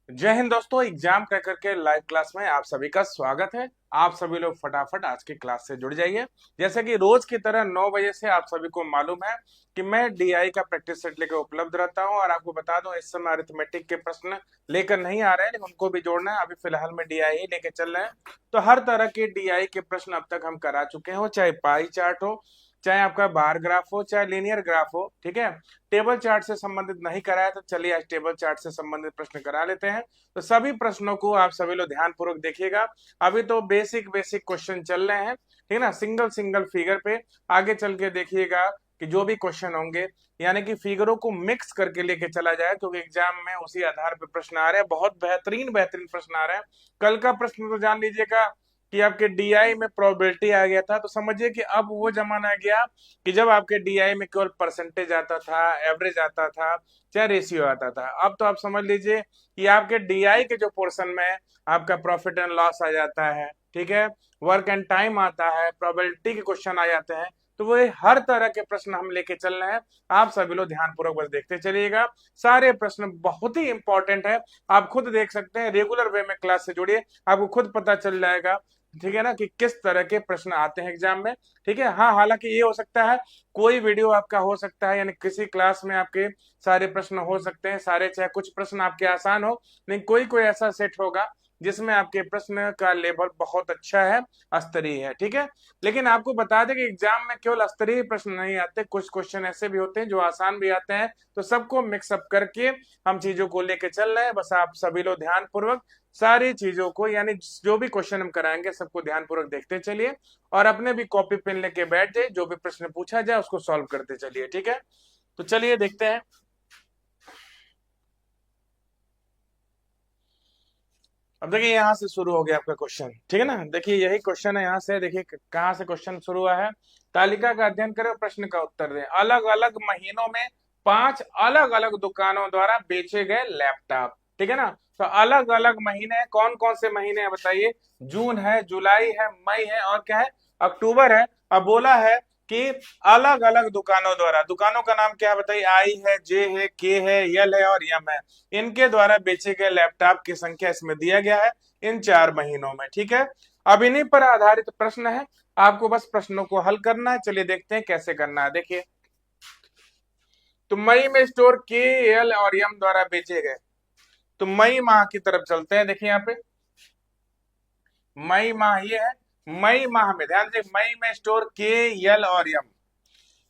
जय हिंद दोस्तों। Exam cracker के लाइव क्लास में आप सभी का स्वागत है। आप सभी लोग फटाफट आज की क्लास से जुड़ जाइए। जैसे कि रोज की तरह 9 बजे से आप सभी को मालूम है कि मैं डीआई का प्रैक्टिस सेट लेकर उपलब्ध रहता हूं। और आपको बता दूं, इस समय अरिथमेटिक के प्रश्न लेकर नहीं आ रहे हैं, लेकिन उनको भी जोड़ना है। अभी फिलहाल में डीआई ही लेके चल रहे हैं। तो हर तरह के डीआई के प्रश्न अब तक हम करा चुके हो, चाहे पाई चार्ट हो, चाहे आपका बार ग्राफ हो, चाहे लीनियर ग्राफ हो। ठीक है। टेबल चार्ट से संबंधित नहीं कराया तो चलिए आज टेबल चार्ट से संबंधित प्रश्न करा लेते हैं। तो सभी प्रश्नों को आप सभी लोग ध्यान पूर्वक देखिएगा। अभी तो बेसिक बेसिक क्वेश्चन चल रहे हैं, ठीक है ना, सिंगल सिंगल फिगर पे। आगे चल के देखिएगा कि जो भी क्वेश्चन होंगे, यानी कि फिगरों को मिक्स करके लेके चला जाए, क्योंकि एग्जाम में उसी आधार पर प्रश्न आ रहे हैं। बहुत बेहतरीन बेहतरीन प्रश्न आ रहे हैं। कल का प्रश्न तो जान लीजिएगा कि आपके डीआई में प्रोबेबिलिटी आ गया था। तो समझिए कि अब वो जमाना आ गया कि जब आपके डीआई में केवल परसेंटेज आता था, एवरेज आता था, चाहे रेशियो आता था। अब तो आप समझ लीजिए कि आपके डीआई के जो पोर्शन में आपका प्रॉफिट एंड लॉस आ जाता है, ठीक है, वर्क एंड टाइम आता है, प्रोबेबिलिटी के क्वेश्चन आ जाते हैं। तो वो हर तरह के प्रश्न हम लेके चल रहे हैं। आप सभी लोग ध्यान पूर्वक बस देखते चलिएगा। सारे प्रश्न बहुत ही इंपॉर्टेंट है। आप खुद देख सकते हैं, रेगुलर वे में क्लास से जुड़िए, आपको खुद पता चल जाएगा, ठीक है ना, कि किस तरह के प्रश्न आते हैं एग्जाम में। ठीक है। हाँ, हालांकि ये हो सकता है कोई वीडियो आपका हो सकता है, यानी किसी क्लास में आपके सारे प्रश्न हो सकते हैं सारे, चाहे कुछ प्रश्न आपके आसान हो, लेकिन कोई कोई ऐसा सेट होगा जिसमें आपके प्रश्न का लेवल बहुत अच्छा है, स्तरीय है। ठीक है। लेकिन आपको बता दें कि एग्जाम में केवल स्तरीय प्रश्न नहीं आते, कुछ क्वेश्चन ऐसे भी होते हैं जो आसान भी आते हैं। तो सबको मिक्सअप करके हम चीजों को लेके चल रहे हैं। बस आप सभी लोग ध्यान पूर्वक सारी चीजों को, यानी जो भी क्वेश्चन हम कराएंगे सबको ध्यान पूर्वक देखते चलिए, और अपने भी कॉपी पेन लेके बैठ जाए, जो भी प्रश्न पूछा जाए उसको सॉल्व करते चलिए। ठीक है। तो चलिए देखते हैं। अब देखिए यहाँ से शुरू हो गया आपका क्वेश्चन, ठीक है ना। देखिए यही क्वेश्चन है, यहाँ से देखिए कहाँ से क्वेश्चन शुरू हुआ है। तालिका का अध्ययन करें और प्रश्न का उत्तर दें। अलग अलग महीनों में 5 अलग अलग दुकानों द्वारा बेचे गए लैपटॉप, ठीक है ना। तो अलग अलग महीने हैं, कौन कौन से महीने हैं बताइए। जून है, जुलाई है, मई है, और क्या है, अक्टूबर है। अब बोला है कि अलग अलग दुकानों द्वारा, दुकानों का नाम क्या है बताइए। आई है, जे है, के है, यल है और यम है। इनके द्वारा बेचे गए लैपटॉप की संख्या इसमें दिया गया है इन 4 महीनों में। ठीक है। अब इन्हीं पर आधारित प्रश्न है, आपको बस प्रश्नों को हल करना है। चलिए देखते हैं कैसे करना है। देखिए, तो मई में स्टोर के, एल और यम द्वारा बेचे गए। तो मई माह की तरफ चलते हैं। देखिए यहाँ पे मई माह ये है। मई माह में ध्यान से, मई में स्टोर के, यल और यम,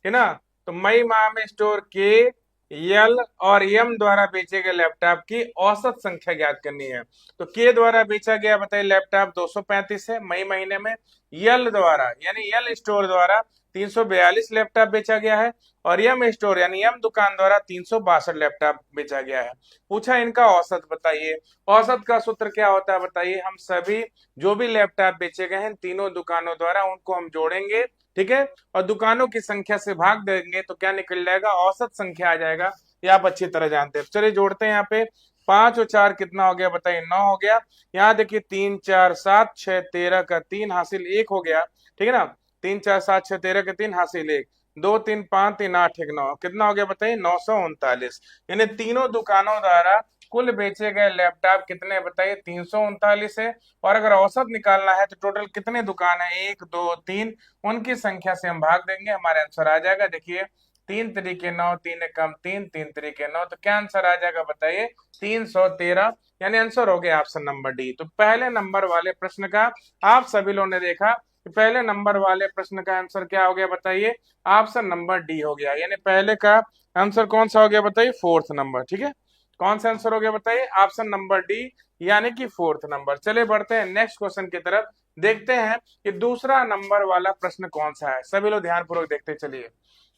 है ना। तो मई माह में स्टोर के, यल और यम द्वारा बेचे गए लैपटॉप की औसत संख्या ज्ञात करनी है। तो के द्वारा बेचा गया बताइए लैपटॉप 235 है मई महीने में। यल द्वारा यानी यल स्टोर द्वारा 342 लैपटॉप बेचा गया है। और यम स्टोर यानी यम दुकान द्वारा 362 लैपटॉप बेचा गया है। पूछा इनका औसत बताइए। औसत का सूत्र क्या होता है बताइए। हम सभी जो भी लैपटॉप बेचे गए हैं तीनों दुकानों द्वारा, उनको हम जोड़ेंगे, ठीक है, और दुकानों की संख्या से भाग देंगे तो क्या निकल जाएगा, औसत संख्या आ जाएगा। ये आप अच्छी तरह जानते हैं। चलिए जोड़ते हैं। यहाँ पे 5 और 4 कितना हो गया बताइए, 9 हो गया। यहाँ देखिए 3 4 7 6 13 का 3 हासिल 1 हो गया, ठीक है ना। 3 4 7 6 13 के 3 हासिल 1, 2 3 5 3 8 1 9, कितना हो गया बताइए 939। यानी तीनों दुकानों द्वारा कुल बेचे गए लैपटॉप कितने बताइए, 339 है। और अगर औसत निकालना है तो टोटल कितने दुकान है, 1 2 3, उनकी संख्या से हम भाग देंगे, हमारे आंसर आ जाएगा। देखिए 3 तरीके 9, 3 कम 3, 3 तरीके 9, तो क्या आंसर आ जाएगा बताइए, 313। यानी आंसर हो गया ऑप्शन नंबर डी। तो पहले नंबर वाले प्रश्न का आप सभी लोगों ने देखा कि पहले नंबर वाले प्रश्न का आंसर क्या हो गया बताइए, ऑप्शन नंबर डी हो गया। यानी पहले का आंसर कौन सा हो गया बताइए, फोर्थ नंबर। ठीक है। कौन सा आंसर हो गया बताइए, ऑप्शन नंबर डी, यानी कि फोर्थ नंबर। चलिए बढ़ते हैं नेक्स्ट क्वेश्चन की तरफ। देखते हैं कि दूसरा नंबर वाला प्रश्न कौन सा है। सभी लोग ध्यानपूर्वक देखते चलिए।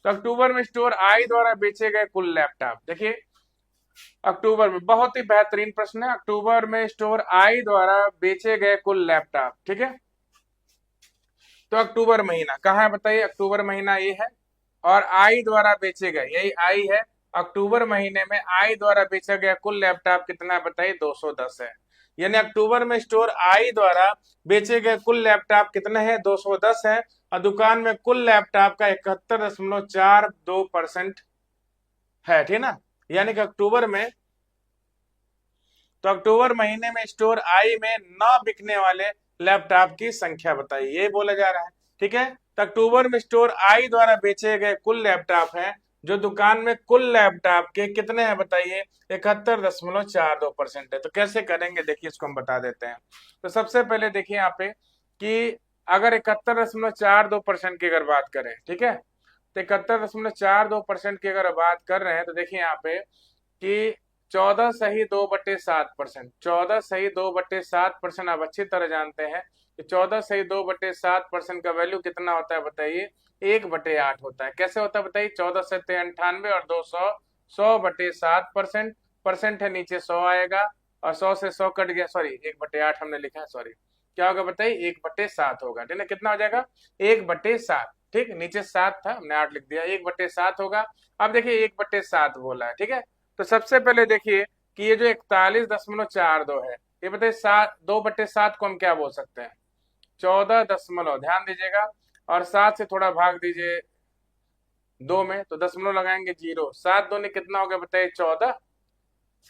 तो अक्टूबर में स्टोर आई द्वारा बेचे गए कुल लैपटॉप। देखिए अक्टूबर में, बहुत ही बेहतरीन प्रश्न है। अक्टूबर में स्टोर आई द्वारा बेचे गए कुल लैपटॉप, ठीक है। तो अक्टूबर महीना कहाँ है बताइए, अक्टूबर महीना ये है, और आई द्वारा बेचे गए यही आई है। अक्टूबर महीने में आई द्वारा बेचा गया कुल लैपटॉप कितना है बताइए, 210 है। यानी अक्टूबर में स्टोर आई द्वारा बेचे गए कुल लैपटॉप कितने हैं, 210 है। और दुकान में कुल लैपटॉप का 71.42% है, ठीक है ना। यानी कि अक्टूबर में तो अक्टूबर महीने में स्टोर आई में न बिकने वाले लैपटॉप की संख्या बताइए, ये बोला जा रहा है। ठीक है, तो अक्टूबर में स्टोर आई द्वारा बेचे गए कुल लैपटॉप हैं, जो दुकान में कुल लैपटॉप के कितने हैं बताइए, 71.42% है। तो कैसे करेंगे देखिए, इसको हम बता देते हैं। तो सबसे पहले देखिए यहाँ पे कि अगर 71.42% की अगर बात करें, ठीक है, तो 71.42% की अगर बात कर रहे हैं तो देखिए यहाँ पे कि 14 सही 2/7%, 14 सही 2/7%। आप अच्छी तरह जानते हैं कि 14 सही 2/7% का वैल्यू कितना होता है बताइए, 1/8 होता है। कैसे होता है बताइए, 14 से 98 और 200, 100/7%, परसेंट है नीचे 100 आएगा, और 100 से 100 कट गया, सॉरी 1/8 हमने लिखा है, सॉरी, क्या होगा बताइए, 1/7 होगा। ठीक है, कितना हो जाएगा, 1/7। ठीक, नीचे 7 था, हमने 8 लिख दिया, 1/7 होगा। अब देखिए 1/7 बोला है, ठीक है। तो सबसे पहले देखिए कि ये जो 41.42 है, ये बताइए 2/7 को हम क्या बोल सकते हैं, 14 दशमलव, ध्यान दीजिएगा, और 7 से थोड़ा भाग दीजिए 2 में, तो दशमलव लगाएंगे 0, 7 दूनी कितना हो गया बताइए 14,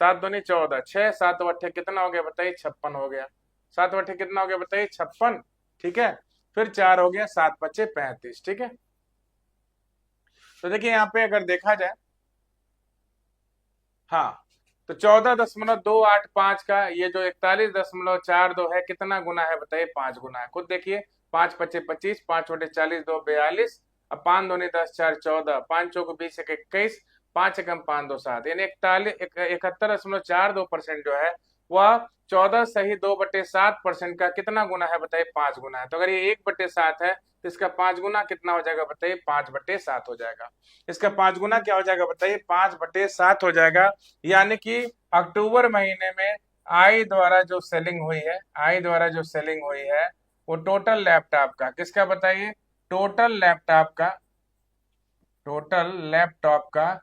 7 दूनी 14, 6, 7 अट्ठे कितना हो गया बताइए 56 हो गया, 7 अट्ठे कितना हो गया बताइए 56। ठीक है, फिर 4 हो गया, 7 पच्चे 35। ठीक है, तो देखिए यहाँ पे अगर देखा जाए, हाँ, तो 14.285 का ये जो 41.42 है कितना गुना है बताइए, 5 गुना है। खुद देखिए, 5 पच्चे 25, 5 × 2 42, अब 5 दूनी 10, 4 14, 5 चौक 20, 21, 5 एकम 5 2 7, यानी 71.42% जो है वह 14 सही 2/7% का कितना गुना है बताइए, 5 गुना है। तो अगर ये 1/7 है तो इसका 5 गुना कितना हो जाएगा बताइए, 5/7 हो जाएगा। इसका 5 गुना क्या हो जाएगा बताइए, 5/7 हो जाएगा। यानी कि अक्टूबर महीने में आई द्वारा जो सेलिंग हुई है, आई द्वारा जो सेलिंग हुई है वो टोटल लैपटॉप का, किसका बताइए, टोटल लैपटॉप का, टोटल लैपटॉप का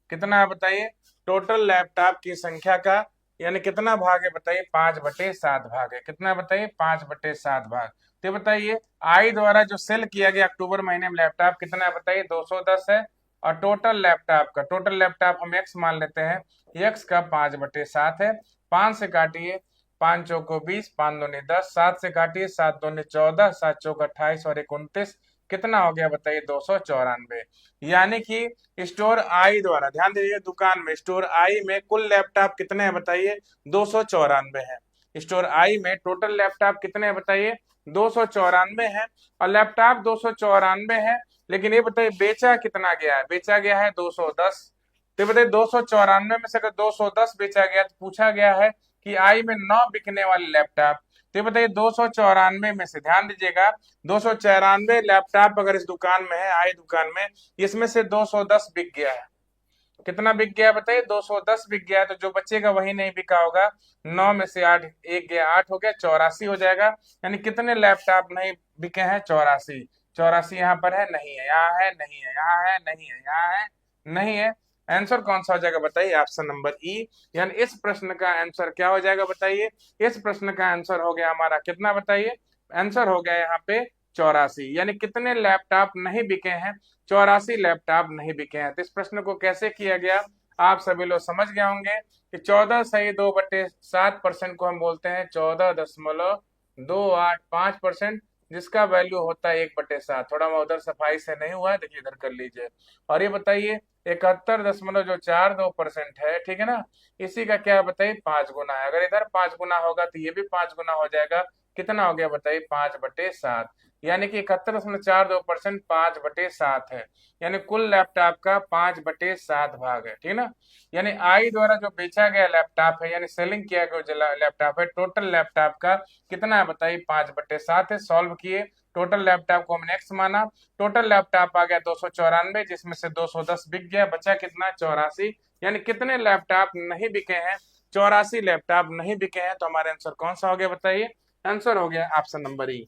कितना है बताइए, टोटल लैपटॉप की संख्या का, यानी कितना भाग है बताइए, 5/7 भाग है। कितना बताइए, 5/7 भाग। तो बताइए आई द्वारा जो सेल किया गया अक्टूबर महीने में लैपटॉप कितना है बताइए, 210 है। और टोटल लैपटॉप का, टोटल लैपटॉप हम एक्स मान लेते हैं, एक्स का 5/7 है। 5 से काटिए, 5 चौको 20, 5 दूनी 10, 7 से काटिए, 7 दूनी 14, 7 चौक 28 और 29, कितना हो गया बताइए, 294। यानी कि स्टोर आई द्वारा, ध्यान दीजिए, दुकान में स्टोर आई में कुल लैपटॉप कितने हैं बताइए, 294 है। स्टोर आई में टोटल लैपटॉप कितने हैं बताइए, 294 है। और लैपटॉप 294 है, लेकिन ये बताइए बेचा कितना गया है, बेचा गया है 210। तो बताइए 294 में से अगर 210 बेचा गया तो पूछा गया है कि आई में 9 बिकने वाले लैपटॉप, तो बताइए 294 में से, ध्यान दीजिएगा, 294 लैपटॉप अगर इस दुकान में है, आई दुकान में, इसमें से 210 बिक गया है। कितना बिक गया बताइए, 210 बिक गया है। तो जो बचेगा वही नहीं बिका होगा, 9 में से 8 एक गया, 8 हो गया, 84 हो जाएगा। यानी कितने लैपटॉप नहीं बिके हैं, 84। 84 यहाँ पर है, नहीं है, यहाँ है, नहीं है, यहाँ है, नहीं है, यहाँ है, नहीं है। आंसर कौन सा हो जाएगा बताइए, ऑप्शन नंबर ई। यानी इस प्रश्न का आंसर क्या हो जाएगा बताइए, इस प्रश्न का आंसर हो गया हमारा कितना बताइए, आंसर हो गया यहाँ पे 84। यानी कितने लैपटॉप नहीं बिके हैं, 84 लैपटॉप नहीं बिके हैं। तो इस प्रश्न को कैसे किया गया आप सभी लोग समझ गए होंगे कि 14 सही 2/7% को हम बोलते हैं 14.285%, जिसका वैल्यू होता है 1/7। थोड़ा मैं उधर सफाई से नहीं हुआ है, देखिए इधर कर लीजिए। और ये बताइए 71.42% है, ठीक है ना, इसी का क्या बताइए 5 गुना है। अगर इधर 5 गुना होगा तो ये भी 5 गुना हो जाएगा, कितना हो गया बताइए, 5/7। यानी कि 71.42% 5/7 है, यानी कुल लैपटॉप का 5/7 भाग है, ठीक है ना। यानी आई द्वारा जो बेचा गया लैपटॉप है, यानी सेलिंग किया गया जो लैपटॉप है, टोटल लैपटॉप का कितना है बताइए, 5/7 है। सॉल्व किए, टोटल लैपटॉप को हमने एक्स माना, टोटल लैपटॉप आ गया 294, जिसमें से 210 बिक गया, बचा कितना 84। यानी कितने लैपटॉप नहीं बिके हैं, 84 लैपटॉप नहीं बिके हैं। तो हमारा आंसर कौन सा हो गया बताइए, आंसर हो गया ऑप्शन नंबर ई।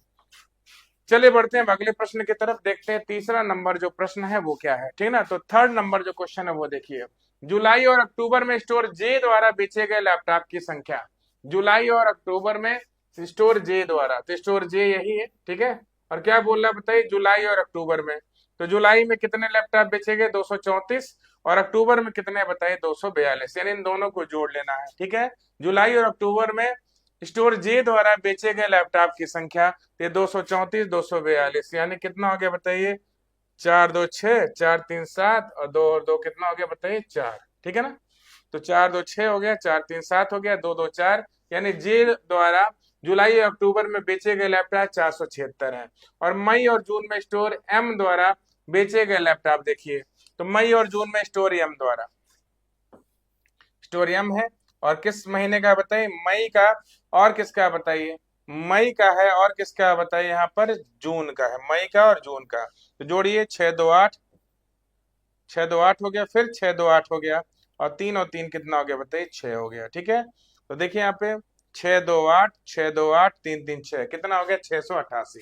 चलिए बढ़ते हैं अगले प्रश्न की तरफ, देखते हैं तीसरा नंबर जो प्रश्न है वो क्या है, ठीक ना। तो थर्ड नंबर जो क्वेश्चन है वो देखिए, जुलाई और अक्टूबर में स्टोर जे द्वारा बेचे गए लैपटॉप की संख्या, जुलाई और अक्टूबर में स्टोर जे द्वारा, तो स्टोर जे यही है, ठीक है। और क्या बोल रहा है बताइए, जुलाई और अक्टूबर में, तो जुलाई में कितने लैपटॉप बेचे गए 234, और अक्टूबर में कितने बताइए 242, यानी इन दोनों को जोड़ लेना है। ठीक है, जुलाई और अक्टूबर में स्टोर जे द्वारा बेचे गए लैपटॉप की संख्या, ये 234 242, यानी कितना हो गया बताइए, 4 2 6, 4 3 7 और 2 और 2 कितना हो गया बताइए 4। ठीक है ना, तो 4 2 6 हो गया, 4 3 7 हो गया, 2 2 4, यानी जे द्वारा जुलाई और अक्टूबर में बेचे गए लैपटॉप 476 हैं। और मई और जून में स्टोर एम द्वारा बेचे गए लैपटॉप देखिए, तो मई और जून में स्टोर एम द्वारा, स्टोर एम है और किस महीने का बताइए, मई का, और किसका बताइए, मई का है, और किसका बताइए यहाँ पर, जून का है, मई का और जून का। तो जोड़िए 6 2 8, 6 2 8 हो गया, फिर 6 2 8 हो गया, और 3 कितना हो गया बताइए 6 हो गया। ठीक है, तो देखिए यहाँ पे 6 2 8, 6 2 8, 3 3 6 कितना हो गया 688।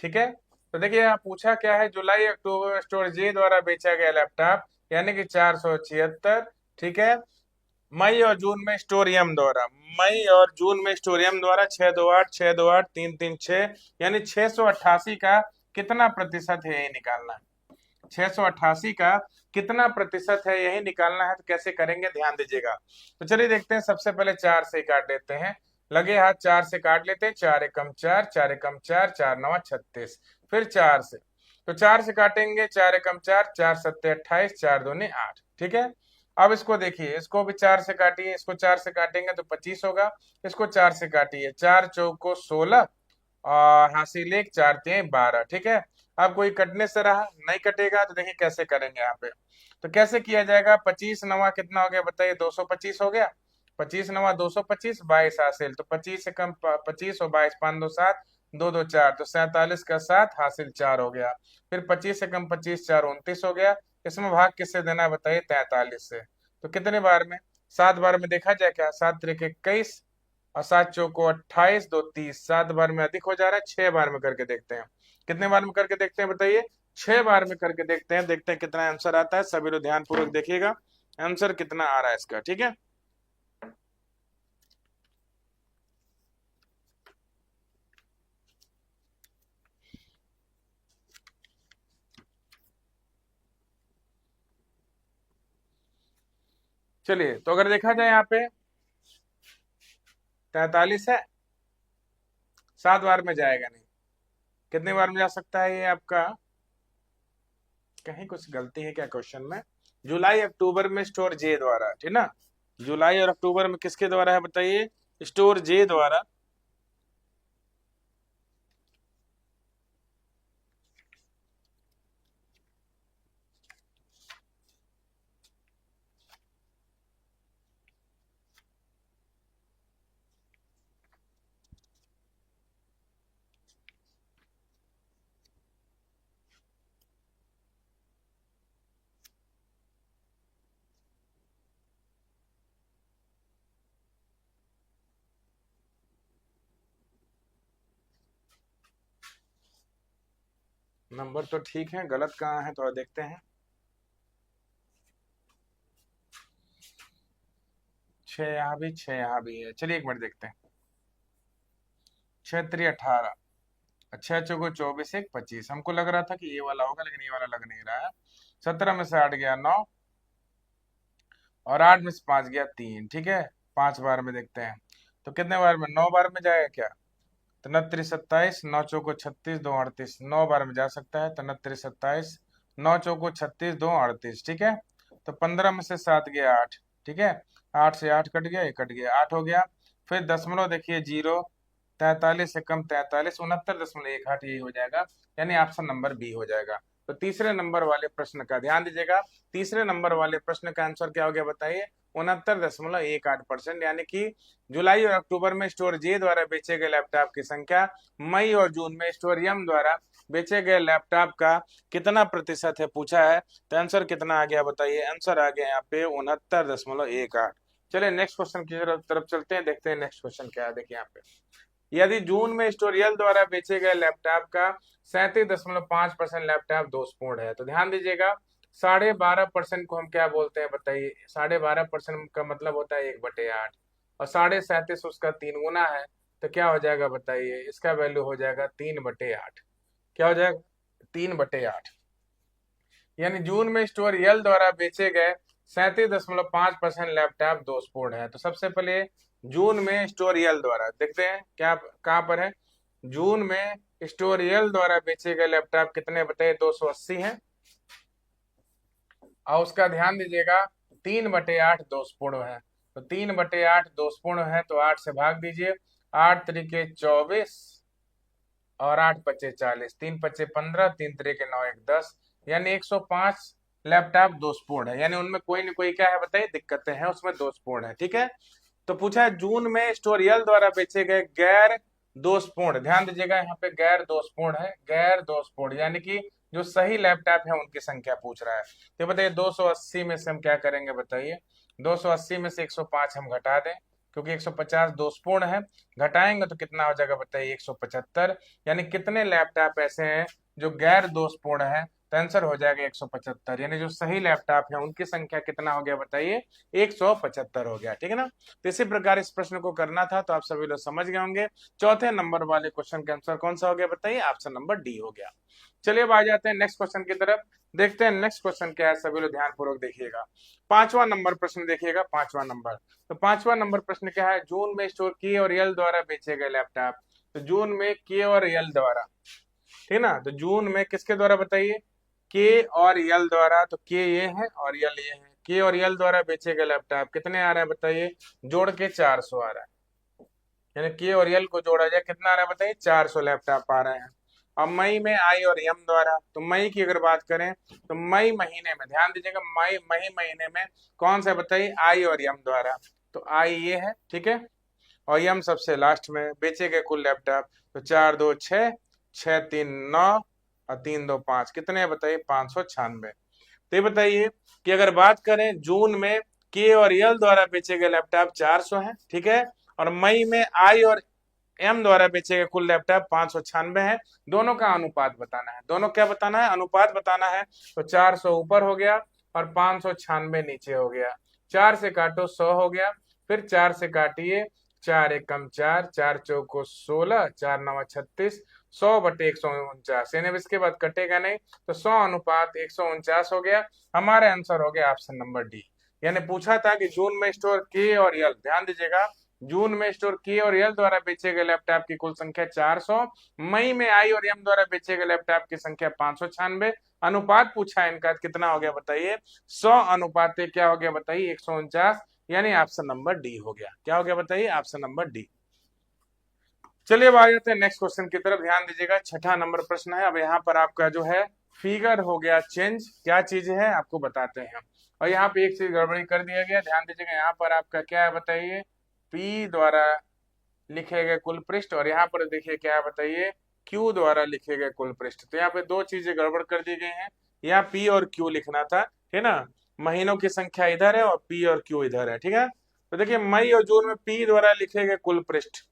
ठीक है, तो देखिए यहाँ पूछा क्या है, जुलाई अक्टूबर स्टोर जे द्वारा बेचा गया लैपटॉप, यानी कि 476। ठीक है, मई और जून में स्टोरियम द्वारा, मई और जून में स्टोरियम द्वारा 6 2 8, 6 2 8, 3 3 6, यानी 688 का कितना प्रतिशत है यही निकालना है। 688 का कितना प्रतिशत है यही निकालना है, तो कैसे करेंगे ध्यान दीजिएगा। तो चलिए देखते हैं, सबसे पहले 4 से काट लेते हैं, लगे हाथ 4 से काट लेते हैं, 4 एकम 4, 4 एकम 4, 4 9 36, फिर 4 से, तो 4 से काटेंगे, 4 एकम 4, 4 7 28, 4 दूनी 8। ठीक है, अब इसको देखिए, इसको भी 4 से काटिए, इसको 4 से काटेंगे तो 25 होगा, इसको 4 से काटिए, 4 चौको 16 और हासिल 1, 4 3 12। ठीक है, अब कोई कटने से रहा, नहीं कटेगा, तो देखिए कैसे करेंगे यहाँ पे। तो कैसे किया जाएगा, 25 नवा कितना हो गया बताइए 225 हो गया, 25 नवा 225, 22 हासिल, तो 25 से कम 25 और 22 5 2 7, 2 2 4, तो 47 का 7 हासिल 4 हो गया, फिर 25 से कम 25 4 29 हो गया, इसमें भाग किससे देना है बताइए 43 से। तो कितने बार में, 7 बार में देखा जाए क्या, 7 त्रिक 21 और 7 चौको 28, 2 30, 7 बार में अधिक हो जा रहा है, 6 बार में करके देखते हैं, कितने बार में करके देखते हैं बताइए, 6 बार में करके देखते हैं, देखते हैं कितना आंसर आता है। सभी लोग ध्यान पूर्वक देखिएगा आंसर कितना आ रहा है इसका। ठीक है, चलिए, तो अगर देखा जाए यहाँ पे 43 है, 7 बार में जाएगा नहीं, कितने बार में जा सकता है ये आपका, कहीं कुछ गलती है क्या क्वेश्चन में, जुलाई अक्टूबर में स्टोर जे द्वारा, ठीक ना, जुलाई और अक्टूबर में किसके द्वारा है बताइए, स्टोर जे द्वारा, नंबर तो ठीक है, गलत कहाँ है थोड़ा देखते हैं, 6 यहाँ भी, 6 यहाँ भी है, चलिए एक मिनट देखते हैं, 6 3 18, अच्छा चौको 24 1 25, हमको लग रहा था कि ये वाला होगा, लेकिन ये वाला लग नहीं रहा है। 17 में से 8 गया 9, और 8 में से 5 गया 3। ठीक है, 5 बार में देखते हैं, तो कितने बार में, 9 बार में जाएगा क्या, तो 29 27, 9 चौको 36 2 38, 9 बार में जा सकता है, तो 29 27, 9 चौको 36 2 38। ठीक है, तो 15 में से 7 गया 8। ठीक है, 8 से 8 कट गया, ये कट गया, 8 हो गया, फिर दशमलव देखिए 0, 43 से कम 43, 69.18 यही हो जाएगा, यानी ऑप्शन नंबर बी हो जाएगा। तो तीसरे नंबर वाले प्रश्न का ध्यान दीजिएगा, तीसरे नंबर वाले प्रश्न का आंसर क्या हो गया बताइए, 69.18%, यानी कि जुलाई और अक्टूबर में स्टोर जे द्वारा बेचे गए लैपटॉप की संख्या मई और जून में स्टोर एम द्वारा बेचे गए लैपटॉप का कितना प्रतिशत है पूछा है, तो आंसर कितना आ गया बताइए, आंसर आ गया यहाँ पे 69.18। चलिए नेक्स्ट क्वेश्चन की तरफ चलते हैं, देखते हैं नेक्स्ट क्वेश्चन क्या है। देखिए यहाँ पे, यदि जून में स्टोरियल द्वारा बेचे गए लैपटॉप का 37.5% लैपटॉप दोषपूर्ण है, तो ध्यान दीजिएगा 12.5% को हम क्या बोलते हैं बताइए, 12.5% का मतलब होता है 1/8, और 37.5 उसका 3 गुना है, तो क्या हो जाएगा बताइए, इसका वैल्यू हो जाएगा 3/8, क्या हो जाएगा 3/8। यानी जून में स्टोर यल द्वारा बेचे गए 37.5% लैपटॉप दोषपूर्ण है। तो सबसे पहले जून में स्टोर यल द्वारा देखते हैं क्या कहाँ पर है। जून में स्टोर यल द्वारा बेचे गए लैपटॉप कितने बताइए, 280 है। और उसका ध्यान दीजिएगा 3/8 दोषपूर्ण है। तो 3/8 दोषपूर्ण है तो 8 से भाग दीजिए, 8 तरीके 24 और 8 पच्चे 40, 3 पच्चे 15, 3 तरीके 9 1 10, यानी 105 लैपटॉप दोषपूर्ण है। यानी उनमें कोई न कोई क्या है बताइए, दिक्कतें हैं, उसमें दोषपूर्ण है। ठीक है, तो पूछा है जून में स्टोर यल द्वारा बेचे गए गैर दोषपूर्ण, ध्यान दीजिएगा यहाँ पे गैर दोषपूर्ण है, गैर दोषपूर्ण यानी कि जो सही लैपटॉप है उनकी संख्या पूछ रहा है। तो बताइए 280 में से हम क्या करेंगे बताइए, 280 में से 105 हम घटा दें क्योंकि 150 दोषपूर्ण है, घटाएंगे तो कितना हो जाएगा बताइए 175। यानी कितने लैपटॉप ऐसे हैं जो गैर दोषपूर्ण है, तो आंसर हो जाएगा 175। यानी जो सही लैपटॉप है उनकी संख्या कितना हो गया बताइए, 175 हो गया। ठीक है ना, तो इसी प्रकार इस प्रश्न को करना था, तो आप सभी लोग समझ गए होंगे। चौथे नंबर वाले क्वेश्चन का आंसर कौन सा हो गया बताइए, ऑप्शन नंबर डी हो गया। चलिए अब आ जाते हैं नेक्स्ट क्वेश्चन की तरफ, देखते हैं नेक्स्ट क्वेश्चन क्या है, सभी लोग ध्यान पूर्वक देखिएगा। 5वां नंबर प्रश्न देखिएगा, 5वां नंबर। तो 5वां नंबर प्रश्न क्या है, जून में स्टोर के और यल द्वारा बेचे गए लैपटॉप। तो जून में के और यल द्वारा, ठीक ना, तो जून में किसके द्वारा बताइए, के और यल द्वारा। तो के ये है और यल ये है, के और यल द्वारा बेचे गए लैपटॉप कितने आ रहे हैं बताइए, जोड़ के 400 आ रहा है। यानी के और यल को जोड़ा जाए कितना आ रहा है बताइए, 400 लैपटॉप आ रहे हैं। अब मई में आई और एम द्वारा, तो मई की अगर बात करें तो मई महीने में, ध्यान दीजिएगा मई महीने में कौन सा बताइए, आई और एम द्वारा। तो आई ये है, ठीक है, और एम सबसे लास्ट में बेचे गए कुल लैपटॉप। तो 4 2 6, 6 3 9 और 3 2 5, कितने बताइए 596। तो ये बताइए कि अगर बात करें जून में के और यल द्वारा बेचे गए लैपटॉप 400 है, ठीक है, और मई में आई और एम द्वारा बेचे गए कुल लैपटॉप 596 है। दोनों का अनुपात बताना है, दोनों क्या बताना है, अनुपात बताना है। तो 400 ऊपर हो गया और 596 नीचे हो गया, 4 से काटो 100 हो गया, फिर 4 से काटिए, 4 एकम 4, 4 चौको 16, 4 9 36, 100/149, यानी इसके बाद कटेगा नहीं, तो 100 अनुपात 149 हो गया। हमारे आंसर हो गया ऑप्शन नंबर डी। यानी पूछा था कि जून में स्टोर के और यल, ध्यान दीजिएगा जून में स्टोर के और यल द्वारा बेचे गए लैपटॉप की कुल संख्या 400, मई में आई और एम द्वारा बेचे गए लैपटॉप की संख्या 596, अनुपात पूछा है इनका कितना हो गया बताइए, 100 अनुपात क्या हो गया बताइए 149, यानी ऑप्शन नंबर डी हो गया। क्या हो गया बताइए, ऑप्शन नंबर डी। चलिए अब आ जाते हैं नेक्स्ट क्वेश्चन की तरफ, ध्यान दीजिएगा 6ठा नंबर प्रश्न है। अब यहाँ पर आपका जो है फिगर हो गया चेंज, क्या चीज है आपको बताते हैं। और यहाँ पे एक चीज गड़बड़ी कर दिया गया, ध्यान दीजिएगा यहाँ पर आपका क्या है बताइए, पी द्वारा लिखे गए कुल पृष्ठ, और यहाँ पर देखिए क्या है बताइए, क्यू द्वारा लिखे गए कुल पृष्ठ। तो यहाँ पे दो चीजें गड़बड़ कर दी गई हैं, यहाँ पी और क्यू लिखना था, ठीक है ना, महीनों की संख्या इधर है और पी और क्यू इधर है, ठीक है। तो देखिए मई और जून में पी द्वारा लिखे गए कुल पृष्ठ,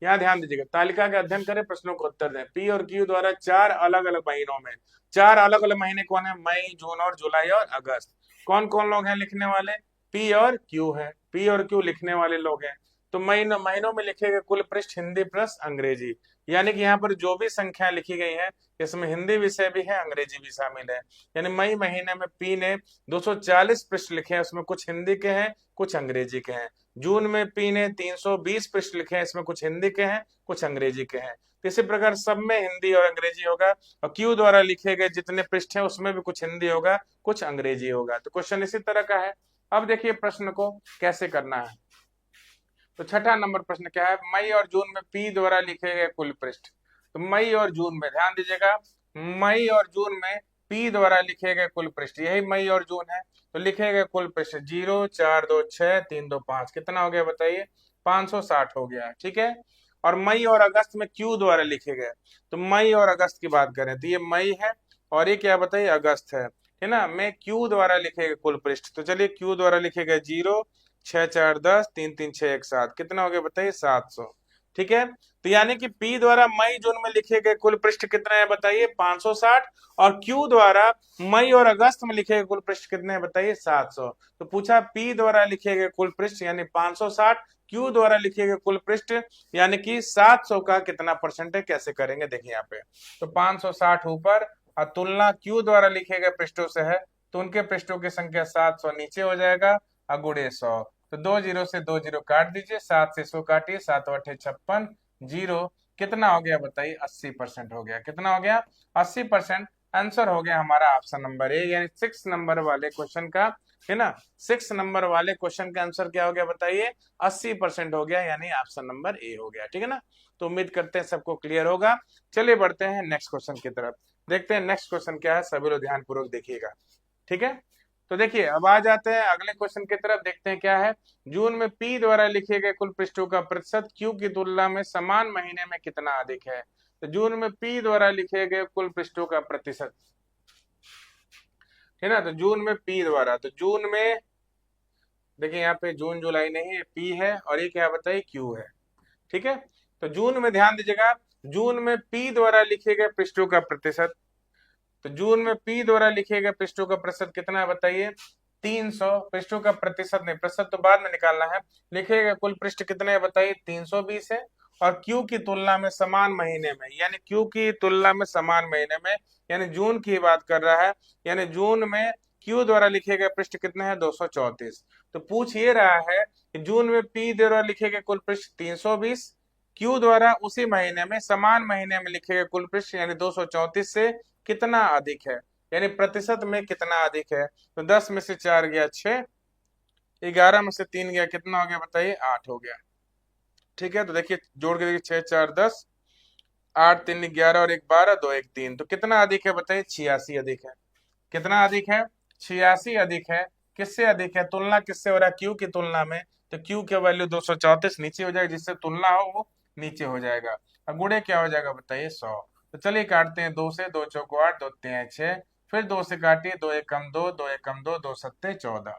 यहाँ ध्यान दीजिएगा, तालिका का अध्ययन करें, प्रश्नों को उत्तर दें। पी और क्यू द्वारा 4 अलग अलग महीनों में, 4 अलग अलग महीने कौन है, मई जून और जुलाई और अगस्त। कौन कौन लोग हैं लिखने वाले, पी और क्यू है, पी और क्यू लिखने वाले लोग हैं। तो महीनों में लिखे गए कुल पृष्ठ हिंदी प्लस अंग्रेजी, यानी कि यहाँ पर जो भी संख्या लिखी गई है इसमें हिंदी विषय भी है, अंग्रेजी भी शामिल है। यानी मई महीने में पी ने 240 पृष्ठ लिखे हैं, उसमें कुछ हिंदी के हैं कुछ अंग्रेजी के हैं। जून में पी ने 320 पृष्ठ लिखे हैं, इसमें कुछ हिंदी के हैं कुछ अंग्रेजी के हैं। इसी प्रकार सब में हिंदी और अंग्रेजी होगा, और क्यू द्वारा लिखे गए जितने पृष्ठ हैं उसमें भी कुछ हिंदी होगा कुछ अंग्रेजी होगा। तो क्वेश्चन इसी तरह का है। अब देखिए प्रश्न को कैसे करना है। तो 6ठा नंबर प्रश्न क्या है, मई और जून में पी द्वारा लिखे गए कुल पृष्ठ। तो मई और जून में ध्यान दीजिएगा, मई और जून में पी द्वारा लिखे गए कुल पृष्ठ, यही मई और जून है। तो लिखे गए कुल पृष्ठ 0 4 2 6 3 2 5, कितना हो गया बताइए, 560 हो गया, ठीक है। और मई और अगस्त में क्यू द्वारा लिखे गए, तो मई और अगस्त की बात करें तो ये मई है और ये क्या बताइए अगस्त है ना, मैं क्यू द्वारा लिखे गए कुल पृष्ठ। तो चलिए क्यू द्वारा लिखे गए 0 6 4 10 3 3 6 1 7, कितना हो गया बताइए 700, ठीक है। तो यानी कि पी द्वारा मई जून में लिखे गए कुल पृष्ठ कितने हैं बताइए 560, और क्यू द्वारा मई और अगस्त में लिखे गए कुल पृष्ठ कितने हैं बताइए 700। तो पूछा पी द्वारा लिखे गए कुल पृष्ठ यानी 560, क्यू द्वारा लिखे गए कुल पृष्ठ यानी कि 700 का कितना परसेंट है, कैसे करेंगे देखिए यहाँ पे। तो 560 ऊपर और तुलना Q द्वारा लिखे गए पृष्ठों से है तो उनके पृष्ठों की संख्या 700 नीचे हो जाएगा और गुणे 100। तो 2 जीरो से 2 जीरो काट दीजिए, 7 से 100 काटिए, 7 8 56, जीरो कितना हो गया बताइए, 80% हो गया। कितना हो गया, 80%। आंसर हो गया हमारा ऑप्शन नंबर ए, यानी 6 नंबर वाले क्वेश्चन का, है ना, 6 नंबर वाले क्वेश्चन का आंसर क्या हो गया बताइए, 80% हो गया, यानी ऑप्शन नंबर ए हो गया। ठीक है ना, तो उम्मीद करते हैं सबको क्लियर होगा। चलिए बढ़ते हैं नेक्स्ट क्वेश्चन की तरफ, देखते हैं नेक्स्ट क्वेश्चन क्या है, सभी लोग ध्यानपूर्वक देखिएगा। ठीक है, तो देखिए अब आ जाते हैं अगले क्वेश्चन की तरफ, देखते हैं क्या है। जून में पी द्वारा लिखे गए कुल पृष्ठों का प्रतिशत क्यू की तुलना में समान महीने में कितना अधिक है। तो जून में पी द्वारा लिखे गए कुल पृष्ठों का प्रतिशत, है ना, तो जून में पी द्वारा, तो जून में देखिए यहाँ पे जून जुलाई नहीं है, पी है, और ये क्या बताइए, क्यू है। ठीक है, तो जून में ध्यान दीजिएगा, जून में पी द्वारा लिखे गए पृष्ठों का प्रतिशत, तो जून में पी द्वारा लिखे गए पृष्ठों का प्रतिशत कितना है बताइए, 300। पृष्ठों का प्रतिशत नहीं, प्रतिशत तो बाद में निकालना है। लिखे गए कुल पृष्ठ कितने हैं बताइए, 320 है। और क्यू की तुलना में समान महीने में, यानी क्यू की तुलना में समान महीने में, यानी जून की बात कर रहा है, यानी जून में क्यू द्वारा लिखे गए पृष्ठ कितने हैं, 234। तो पूछ ये रहा है कि जून में पी द्वारा लिखे गए कुल पृष्ठ 320, क्यू द्वारा उसी महीने में समान महीने में लिखे गए कुल पृष्ठ यानी 234 से कितना अधिक है, यानी प्रतिशत में कितना अधिक है। तो 10 में से 4 गया 6, 11 में से 3 गया, कितना हो गया बताइए, 8 हो गया। ठीक है, तो देखिए जोड़ के देखिए, 6 4 10, 8 3 11 और 1 12, 2 1 3, तो कितना अधिक है बताइए, 86 अधिक है। कितना अधिक है, 86 अधिक है। किससे अधिक है, तुलना किससे हो रहा है, क्यू की तुलना में, तो क्यू की वैल्यू 234 नीचे हो जाएगा, जिससे तुलना हो वो नीचे हो जाएगा। अब गुणे क्या हो जाएगा बताइए, 100। तो चलिए काटते हैं, 2 से, 2 चौको 8, 2 3 6, फिर 2 से काटिए, 2 1 कम 2, 2 1 कम 2, 2 7 14,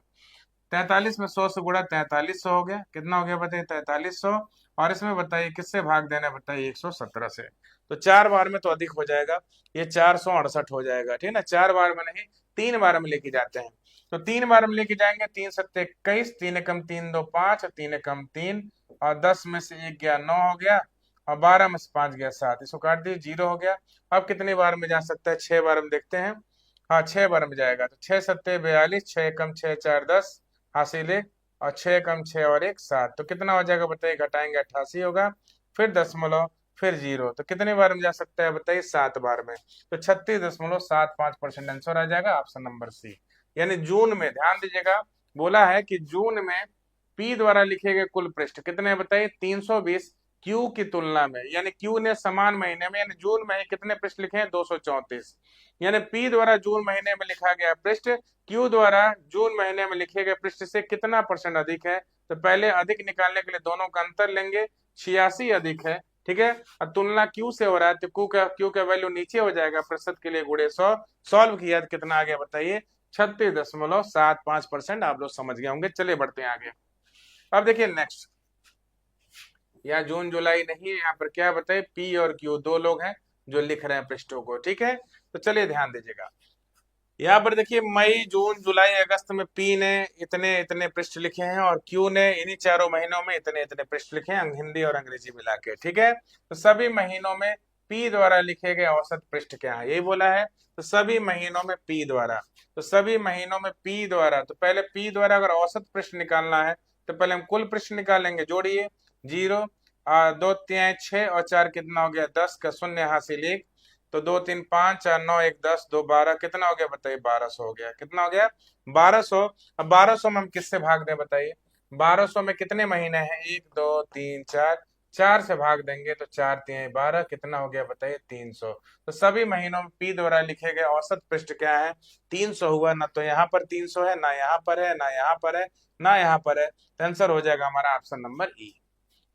43 में 100 से गुणा 4300 हो गया। कितना हो गया बताइए, 4300। और इसमें बताइए किससे भाग देना है बताइए, 117 से। तो 4 बार में तो अधिक हो जाएगा, ये 468 हो जाएगा। ठीक है ना, 4 बार में नहीं, 3 बार में लेके जाते हैं। तो 3 बार में लेके जाएंगे, 3 सत्ते 21, 3 एकम 3 2 5, 3 एकम 3, और 10 में से 1 गया 9 हो गया, और 12 में से 5 गया 7, इसको काट दिए, 0 हो गया। अब कितनी बार में जा सकता है, 6 बार में देखते हैं। हाँ 6 बार में जाएगा, तो 6 सत्ते 42, 6 एकम 6 4 10, हासिल 1, और 6 कम 6 और 1 7, तो कितना हो जाएगा बताइए, घटाएंगे 88 होगा, फिर दशमलव, फिर 0, तो कितने बार में जा सकता है बताइए, 7 बार में। तो 36.75% आंसर आ जाएगा ऑप्शन नंबर सी। यानी जून में ध्यान दीजिएगा, बोला है कि जून में पी द्वारा लिखे गए कुल पृष्ठ कितने बताइए, 320, क्यू की तुलना में, यानी क्यू ने समान महीने में, यानी जून में कितने पृष्ठ लिखे हैं, 234, यानी पी द्वारा जून महीने में लिखा गया पृष्ठ क्यू द्वारा जून महीने में लिखे गए पृष्ठ से कितना परसेंट अधिक है। तो पहले अधिक निकालने के लिए दोनों का अंतर लेंगे, 86 अधिक है। ठीक है, और तुलना क्यू से हो रहा है, तो क्यू का वैल्यू नीचे हो जाएगा, प्रतिशत के लिए गुणे 100, सॉल्व किया तो कितना आ गया बताइए, 36.75%। आप लोग समझ गए होंगे। चलिए बढ़ते हैं आगे। अब देखिए नेक्स्ट, यहाँ जून जुलाई नहीं है, यहाँ पर क्या बताइए, पी और क्यू दो लोग हैं जो लिख रहे हैं पृष्ठों को। ठीक है, तो चलिए ध्यान दीजिएगा, यहाँ पर देखिए मई जून जुलाई अगस्त में पी ने इतने इतने पृष्ठ लिखे हैं, और क्यू ने इन्हीं चारों महीनों में इतने इतने पृष्ठ लिखे हैं, हिंदी और अंग्रेजी मिला के। ठीक है, तो सभी महीनों में पी द्वारा लिखे गए औसत पृष्ठ क्या है, यही बोला है। तो सभी महीनों में पी द्वारा, तो सभी महीनों में पी द्वारा, तो पहले पी द्वारा अगर औसत पृष्ठ निकालना है तो पहले हम कुल पृष्ठ निकालेंगे, जोड़िए, 0 2 3 6 और 4 कितना हो गया, 10 का शून्य हासिल 1, तो 2 3 5 4 9 1 10 2 12, कितना हो गया बताइए, 1200 हो गया। कितना हो गया, 1200। अब 1200 में हम किससे भाग दें बताइए, 1200 में कितने महीने हैं, 1 2 3 4, 4 से भाग देंगे तो 4 3 12, कितना हो गया बताइए, 300। तो सभी महीनों में पी द्वारा लिखे गए औसत पृष्ठ क्या है, 300 हुआ ना, तो यहाँ पर 300 है ना, यहाँ पर है ना, यहाँ पर है ना, यहाँ पर है, तो आंसर हो जाएगा हमारा ऑप्शन नंबर ई।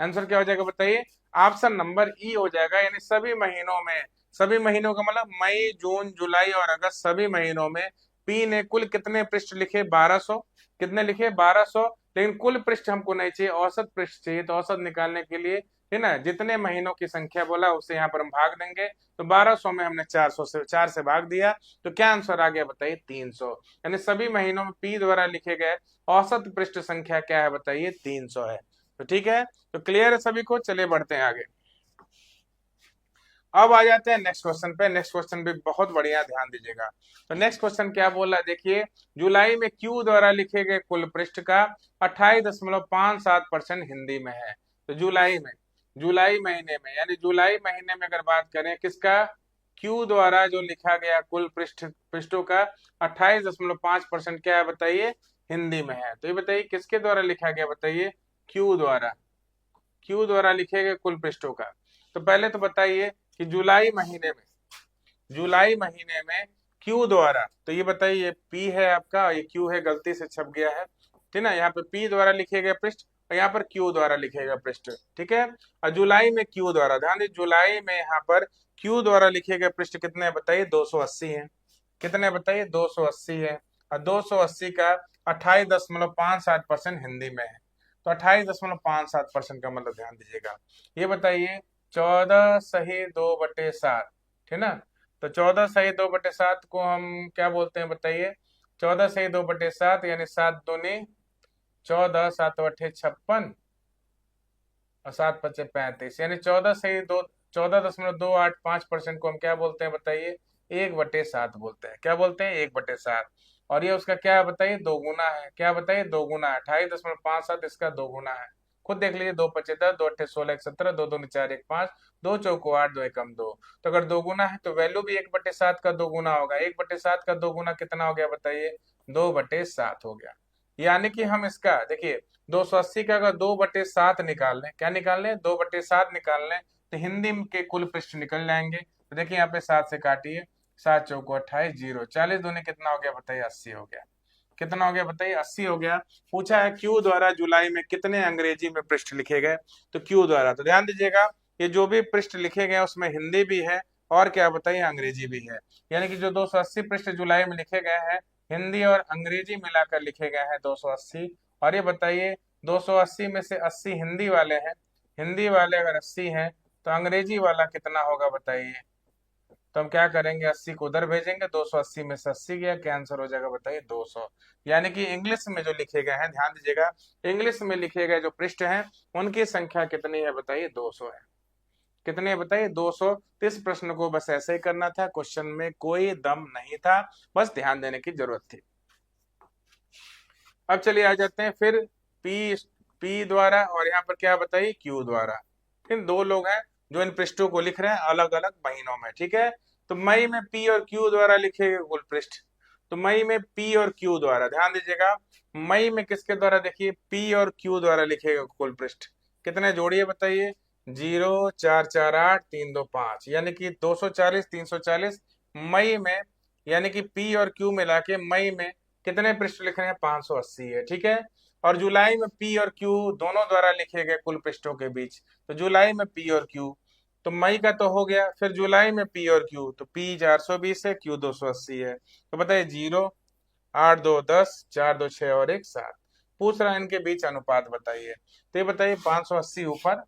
आंसर क्या हो जाएगा बताइए, ऑप्शन नंबर ई हो जाएगा। यानी सभी महीनों में, सभी महीनों का मतलब मई जून जुलाई और अगस्त, सभी महीनों में पी ने कुल कितने पृष्ठ लिखे, 1200। कितने लिखे, 1200। लेकिन कुल पृष्ठ हमको नहीं चाहिए, औसत पृष्ठ चाहिए। तो औसत निकालने के लिए, है ना, जितने महीनों की संख्या बोला उससे यहाँ पर हम भाग देंगे। तो 1200 में हमने 4 से भाग दिया, तो क्या आंसर आ गया बताइए, 300। यानी सभी महीनों में पी द्वारा लिखे गए औसत पृष्ठ संख्या क्या है बताइए, 300 है। तो ठीक है, तो क्लियर है सभी को। चलिए बढ़ते हैं आगे। अब आ जाते हैं नेक्स्ट क्वेश्चन पे। नेक्स्ट क्वेश्चन भी बहुत बढ़िया, ध्यान दीजिएगा। तो नेक्स्ट क्वेश्चन क्या बोल रहा है, देखिए, जुलाई में क्यू द्वारा लिखे गए कुल पृष्ठ का 28.57% हिंदी में है। तो जुलाई महीने में, यानी जुलाई महीने में अगर बात करें किसका, क्यू द्वारा जो लिखा गया कुल पृष्ठों का 28.5% क्या है बताइए, हिंदी में है। तो ये बताइए किसके द्वारा लिखा गया, बताइए, क्यू द्वारा लिखे गए कुल पृष्ठों का। तो पहले तो बताइए कि जुलाई महीने में क्यू द्वारा, तो ये बताइए, ये पी है आपका, ये क्यू है, गलती से छप गया है, ठीक ना। यहाँ पे पी द्वारा लिखे गए पृष्ठ और यहाँ पर क्यू द्वारा लिखे गए पृष्ठ, ठीक है। और जुलाई में क्यू द्वारा, ध्यान दीजिए, जुलाई में यहाँ पर क्यू द्वारा लिखे गए पृष्ठ कितने हैं बताइए, 280 है। कितने बताइए, 280 है। और 280 का 28.57% हिंदी में है। तो 28.57% का मतलब ध्यान दीजिएगा, ये बताइए 14 सही 2/7, ठीक ना। तो 14 सही 2/7 को हम क्या बोलते हैं बताइए, 14 सही 2/7 यानी 7 दूनी 14, 7 × 8 = 56 और 7 × 5 = 35, यानी 14.285% को हम क्या बोलते हैं बताइए, 1/7 बोलते हैं। क्या बोलते हैं, 1/7। और ये उसका क्या है बताइए, दोगुना है। क्या बताइए, दोगुना है। 28.57 इसका दोगुना है। खुद देख लीजिए, 2 × 5 = 10, 2 × 8 = 16, 1 × 17, 2 दूनी 4, 1 5, 2 चौको 8, 2 एकम 2। तो अगर दोगुना है तो वैल्यू भी 1/7 का दोगुना होगा। 1/7 का दोगुना कितना हो गया बताइए, 2/7 हो गया। यानी कि हम इसका देखिए, 280 का अगर 2/7 निकाल लें, क्या निकाल लें, 2/7 निकाल लें, तो हिंदी के कुल पृष्ठ निकल जाएंगे। तो देखिए यहाँ पे 7 से काटिए, 7 चौको 28, 0, 40 दूनी कितना हो गया बताइए, 80 हो गया। कितना हो गया बताइए, 80 हो गया। पूछा है क्यू द्वारा जुलाई में कितने अंग्रेजी में पृष्ठ लिखे गए, तो क्यू द्वारा, तो ध्यान दीजिएगा, ये जो भी पृष्ठ लिखे गए उसमें हिंदी भी है और क्या बताइए, अंग्रेजी भी है। यानी कि जो 280 पृष्ठ जुलाई में लिखे गए हैं, हिंदी और अंग्रेजी मिलाकर लिखे गए हैं 280। और ये बताइए 280 में से 80 हिंदी वाले हैं, हिंदी वाले अगर 80 हैं तो अंग्रेजी वाला कितना होगा बताइए। तो हम क्या करेंगे, 80 को उधर भेजेंगे, 280 में से 80 गया, क्या आंसर हो जाएगा बताइए, 200। यानी कि इंग्लिश में जो लिखे गए हैं, ध्यान दीजिएगा, इंग्लिश में लिखे गए जो पृष्ठ हैं उनकी संख्या कितनी है बताइए, 200 है। कितने है बताइए, 200। तो इस प्रश्न को बस ऐसे ही करना था, क्वेश्चन में कोई दम नहीं था, बस ध्यान देने की जरूरत थी। अब चलिए आ जाते हैं फिर पी द्वारा, और यहाँ पर क्या बताइए, क्यू द्वारा। इन दो लोग हैं जो इन पृष्ठों को लिख रहे हैं अलग अलग महीनों में, ठीक है। तो मई में पी और क्यू द्वारा लिखे गए कुल पृष्ठ, तो मई में पी और क्यू द्वारा, ध्यान दीजिएगा, मई में किसके द्वारा, देखिए, पी और क्यू द्वारा लिखे गए कुल पृष्ठ कितने जोड़िए बताइए, 0, 4, 4, 8, 3, 2, 5, यानी कि 240, 340 मई में, यानी कि पी और क्यू मिला के मई में कितने पृष्ठ लिख रहे हैं, 580 है, ठीक है। और जुलाई में पी और क्यू दोनों द्वारा लिखे गए कुल पृष्ठों के बीच, तो जुलाई में पी और क्यू, तो मई का तो हो गया, फिर जुलाई में पी और क्यू, तो पी 420 है, क्यू 280 है। तो बताइए 0, 8, 2, 10, 4, 2, 6 और 1, 7। पूछ रहा है इनके बीच अनुपात बताइए। तो ये बताइए 580 ऊपर,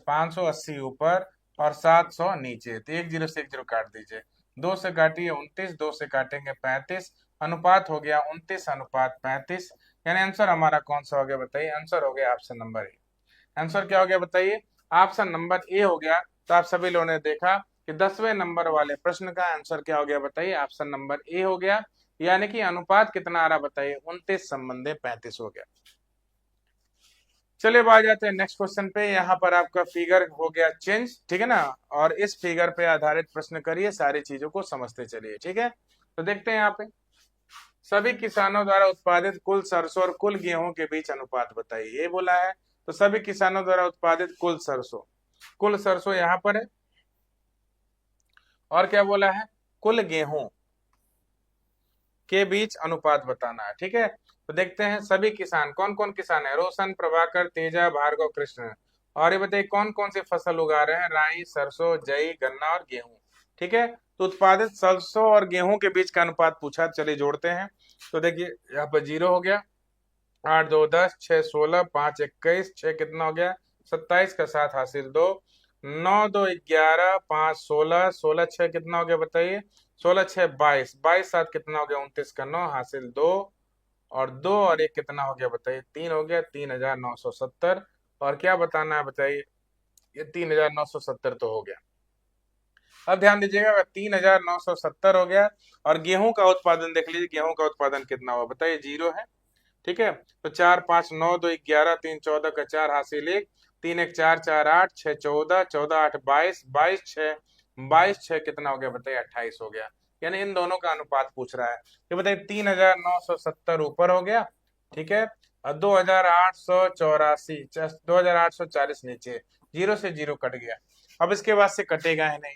580 ऊपर और 700 नीचे, तो 1 0 से 1 0 काट दीजिए, 2 से काटिए 29, 2 से काटेंगे 35, अनुपात हो गया 29:35। यानी आंसर हमारा कौन सा हो गया बताइए, आंसर हो गया ऑप्शन नंबर ए। आंसर क्या हो गया बताइए, ऑप्शन नंबर ए हो गया। तो आप सभी लोगों ने देखा कि 10वें नंबर वाले प्रश्न का आंसर क्या हो गया बताइए, ऑप्शन नंबर ए हो गया। यानी कि अनुपात कितना आ रहा बताइए, 29:35 हो गया। चलिए अब आ जाते हैं नेक्स्ट क्वेश्चन पे। यहाँ पर आपका फिगर हो गया चेंज, ठीक है ना। और इस फिगर पे आधारित प्रश्न करिए, सारी चीजों को समझते चलिए, ठीक है। तो देखते हैं यहाँ पे, सभी किसानों द्वारा उत्पादित कुल सरसों और कुल गेहूं के बीच अनुपात बताइए, ये बोला है। तो सभी किसानों द्वारा उत्पादित कुल सरसों यहाँ पर है, और क्या बोला है, कुल गेहूं के बीच अनुपात बताना है, ठीक है। तो देखते हैं सभी किसान, कौन कौन किसान है, रोशन, प्रभाकर, तेजा, भार्गव, कृष्ण। और ये बताइए कौन कौन सी फसल उगा रहे हैं, राई, सरसों, जई, गन्ना और गेहूं, ठीक है। तो उत्पादित सरसों और गेहूं के बीच का अनुपात पूछा, चलिए जोड़ते हैं। तो देखिए यहाँ पर 0 हो गया, 8, 2, 10, 6, 16, 5, 21, 6 कितना हो गया, 27 का 7 हासिल 2, 9, 2, 11, 5, 16, 16 6 कितना हो गया बताइए, 16 6 22, 22 7 कितना हो गया, 29 का 9 हासिल 2, और 2 और 1 कितना हो गया बताइए, 3 हो गया, 3970। और क्या बताना है बताइए, ये 3970 तो हो गया। अब ध्यान दीजिएगा 3970 हो गया। और गेहूं का उत्पादन देख लीजिए, गेहूं का उत्पादन कितना हुआ बताइए, 0 है। ठीक है, तो 4 5 9 2 11 3 14 का 4 हासिल 1, 3 1 4 4 8 6 14 14 8 22 22 6 22 6 कितना हो गया बताइए, 28 हो गया। यानी इन दोनों का अनुपात पूछ रहा है। ये बताइए 3970 ऊपर हो गया, ठीक है, और 2884, 2840 नीचे, 0 से 0 कट गया। अब इसके बाद से कटेगा है नहीं,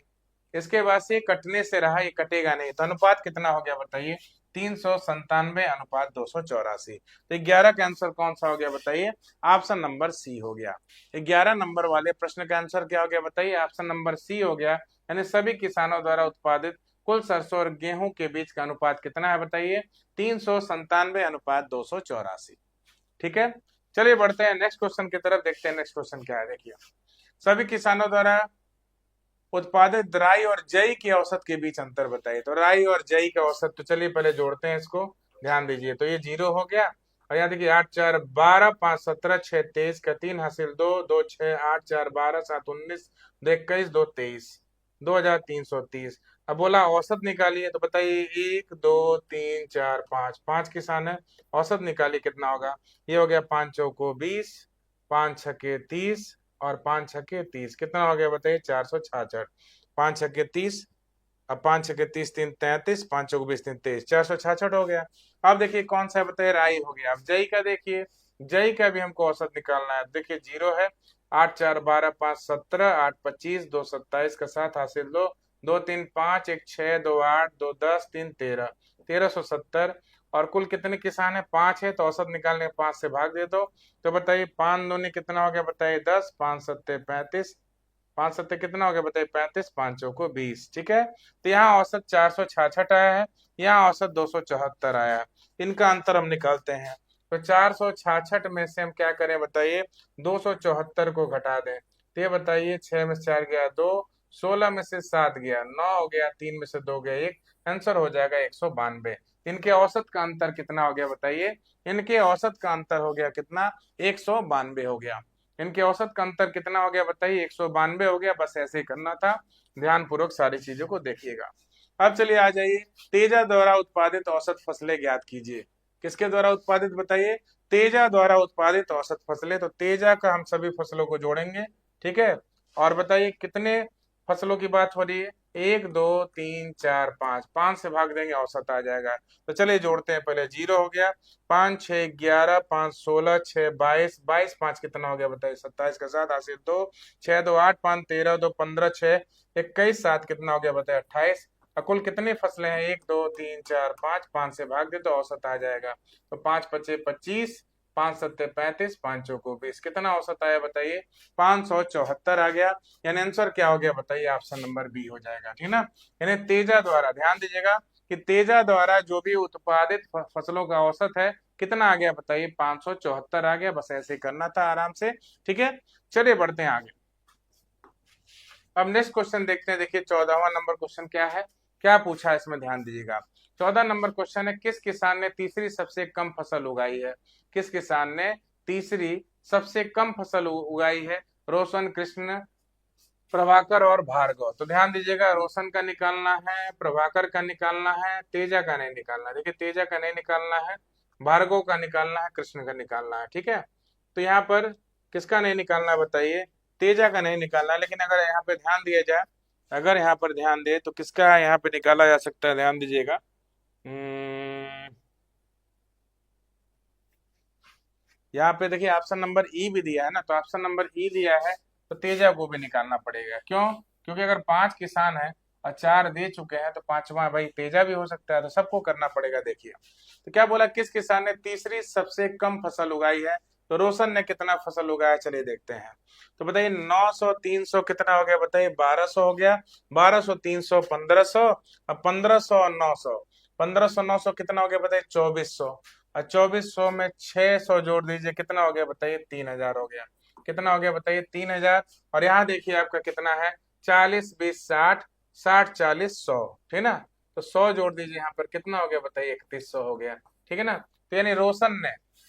इसके बाद से कटने से रहा, ये कटेगा नहीं, तो अनुपात कितना हो गया बताइए, 397 अनुपात 284। तो 11 का आंसर कौन सा हो गया बताइए, ऑप्शन नंबर सी हो गया। 11 नंबर वाले प्रश्न का आंसर क्या हो गया बताइए, ऑप्शन नंबर सी हो गया। यानी सभी किसानों द्वारा उत्पादित कुल सरसों और गेहूं के बीच का अनुपात कितना है बताइए, 397 अनुपात 284। ठीक है, चलिए बढ़ते हैं नेक्स्ट क्वेश्चन की तरफ, देखते हैं नेक्स्ट क्वेश्चन क्या है। देखिए, सभी किसानों द्वारा उत्पादित राई और जई के औसत के बीच अंतर बताइए। तो राई और जई का औसत, तो चलिए पहले जोड़ते हैं इसको, ध्यान दीजिए। तो ये 0 हो गया, और यहाँ देखिए 8 4 12 5 17 6 23 का 3 हासिल 2 2 6 8 4 12 7 19 2 21 2 23, 2330। अब बोला औसत निकालिए, तो बताइए 1 2 3 4 5, 5 किसान है, औसत निकालिए कितना होगा। ये हो गया 5 चौको 20, 5 छके 30 और 5 छके 30, कितना हो गया बताइए, 466। 5 छके 30, अब 5 छके 30 3 33, 5 चौक 20 3 23, 466 हो गया। अब देखिए कौन सा है बताइए, राई हो गया। अब जई का देखिए, जई का भी हमको औसत निकालना है। देखिए 0 है, 8 4 12 5 17 8 25 2 27 का 7 हासिल 2 2 3 5 1 6 2 8 2 10 3 13, 1370। और कुल कितने किसान है, 5 है, तो औसत निकालने 5 से भाग दे दो। तो बताइए 5 दूनी कितना हो गया बताइए 10, 5 सत्ते 35, 5 सत्ते कितना हो गया बताइए 35, 5 चौको 20। ठीक है, तो यहाँ औसत 466 आया है, यहाँ औसत 274 आया है। इनका अंतर हम निकालते हैं। तो 466 में से हम क्या करें बताइए, 274 को घटा दें। तो ये बताइए 6 में से 4 गया 2, 16 में से 7 गया 9 हो गया, 3 में से 2 गया 1, आंसर हो जाएगा 192। इनके औसत का अंतर कितना हो गया बताइए, इनके औसत का अंतर हो गया कितना, 192 हो गया। इनके औसत का अंतर कितना हो गया बताइए, 192 हो गया। बस ऐसे ही करना था, ध्यान पूर्वक सारी चीजों को देखिएगा। अब चलिए आ जाइए, तेजा द्वारा उत्पादित औसत फसलें ज्ञात कीजिए। किसके द्वारा उत्पादित बताइए, तेजा द्वारा उत्पादित औसत फसलें। तो तेजा का हम सभी फसलों को जोड़ेंगे, ठीक है, और बताइए कितने फसलों की बात हो रही है, 1 2 3 4 5, 5 से भाग देंगे औसत आ जाएगा। तो चलिए जोड़ते हैं, पहले 0 हो गया, 5 6 11 5 16 6 22 22 5 कितना हो गया बताइए, 27 का 7 हासिल 2 6 2 8 5 13 2 15 6 21 7 कितना हो गया बताइए, 28। कुल कितनी फसलें हैं, 1 2 3 4 5, 5 से भाग दे तो औसत आ जाएगा। तो 5 पचे 25, 5 सत्ते 35, 5 चौको 20, कितना औसत आया बताइए, 574 आ गया। यानी आंसर क्या हो गया बताइए, ऑप्शन नंबर बी हो जाएगा, ठीक ना। यानी तेजा द्वारा, ध्यान दीजिएगा कि तेजा द्वारा जो भी उत्पादित फसलों का औसत है कितना आ गया बताइए, 574 आ गया। बस ऐसे ही करना था आराम से, ठीक है। चलिए बढ़ते हैं आगे। अब नेक्स्ट क्वेश्चन देखते हैं। देखिए 14वां नंबर क्वेश्चन क्या है, क्या पूछा है इसमें, ध्यान दीजिएगा। 14 नंबर क्वेश्चन है, किस किसान ने तीसरी सबसे कम फसल उगाई है। किस किसान ने तीसरी सबसे कम फसल उगाई है, रोशन, कृष्ण, प्रभाकर और भार्गव। तो ध्यान दीजिएगा, रोशन का निकालना है, प्रभाकर का निकालना है, तेजा का नहीं निकालना है। देखिए तेजा का नहीं निकालना है, भार्गव का निकालना है, कृष्ण का निकालना है, ठीक है। तो यहाँ पर किसका नहीं निकालना बताइए, तेजा का नहीं निकालना है। लेकिन अगर यहाँ पे ध्यान दिया जाए, अगर यहाँ पर ध्यान दे तो किसका यहाँ पे निकाला जा सकता है, ध्यान दीजिएगा। यहाँ पे देखिए ऑप्शन नंबर ई भी दिया है ना, तो ऑप्शन नंबर ई दिया है, तो तेजा को भी निकालना पड़ेगा। क्यों, क्योंकि अगर 5 किसान हैं और 4 दे चुके हैं, तो 5वां भाई तेजा भी हो सकता है, तो सबको करना पड़ेगा। देखिए तो क्या बोला, किस किसान ने तीसरी सबसे कम फसल उगाई है। तो रोशन ने कितना फसल उगाया, चलिए देखते हैं। तो बताइए 900 300 कितना हो गया बताइए, 1200 हो गया। 1200 300 1500, अब 1500 और 900, 1500 900 कितना हो गया बताइए, 2400। और 2400 में 600 जोड़ दीजिए, कितना हो गया बताइए, 3000 हो गया। कितना हो गया बताइए, 3000। और यहाँ देखिए आपका कितना है, 40 20 60, 60 40 100, ठीक है ना। तो 100 जोड़ दीजिए यहाँ पर, कितना हो गया बताइए, 3100 हो गया, ठीक है ना। तो यानी